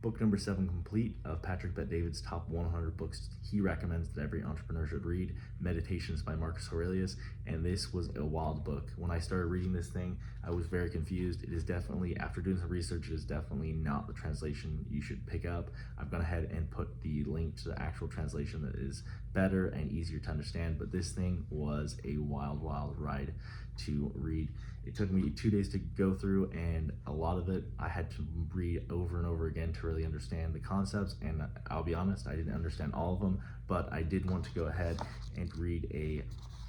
book number 7 complete of Patrick Bet-David's top 100 books he recommends that every entrepreneur should read. Meditations by Marcus Aurelius, and this was a wild book. When I started reading this thing, I was very confused. It is definitely, after doing some research, it is definitely not the translation you should pick up. I've gone ahead and put the link to the actual translation that is better and easier to understand, but this thing was a wild ride to read. It took me 2 days to go through, and a lot of it I had to read over and over again to really understand the concepts, and I'll be honest, I didn't understand all of them, but I did want to go ahead and read a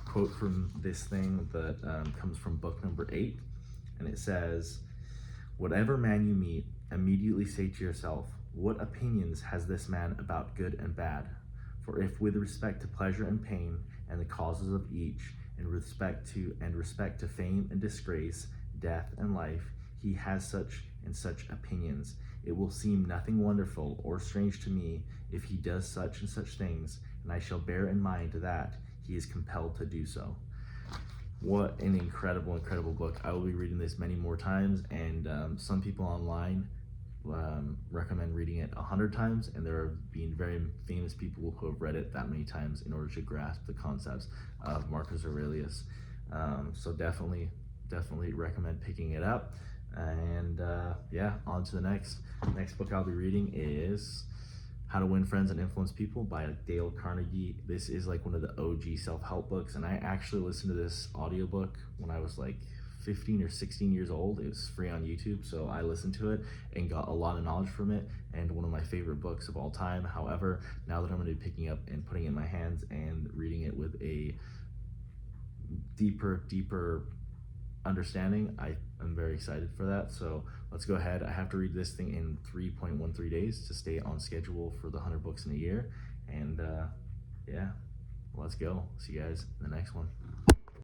quote from this thing that comes from book number 8, and it says, "Whatever man you meet, immediately say to yourself, what opinions has this man about good and bad? For if with respect to pleasure and pain, and the causes of each, and respect to fame and disgrace, death and life, he has such and such opinions, it will seem nothing wonderful or strange to me if he does such and such things, and I shall bear in mind that he is compelled to do so." What an incredible book. I will be reading this many more times, and some people online recommend reading it 100 times, and there have been very famous people who have read it that many times in order to grasp the concepts of Marcus Aurelius. So definitely recommend picking it up. And yeah, on to the next book I'll be reading is How to Win Friends and Influence People by Dale Carnegie. This is like one of the OG self-help books, and I actually listened to this audiobook when I was like 15 or 16 years old. It was free on YouTube, so I listened to it and got a lot of knowledge from it, and one of my favorite books of all time. However, now that I'm going to be picking up and putting it in my hands and reading it with a deeper understanding, I am very excited for that. So let's go ahead. I have to read this thing in 3.13 days to stay on schedule for the 100 books in a year, and yeah, let's go. See you guys in the next one.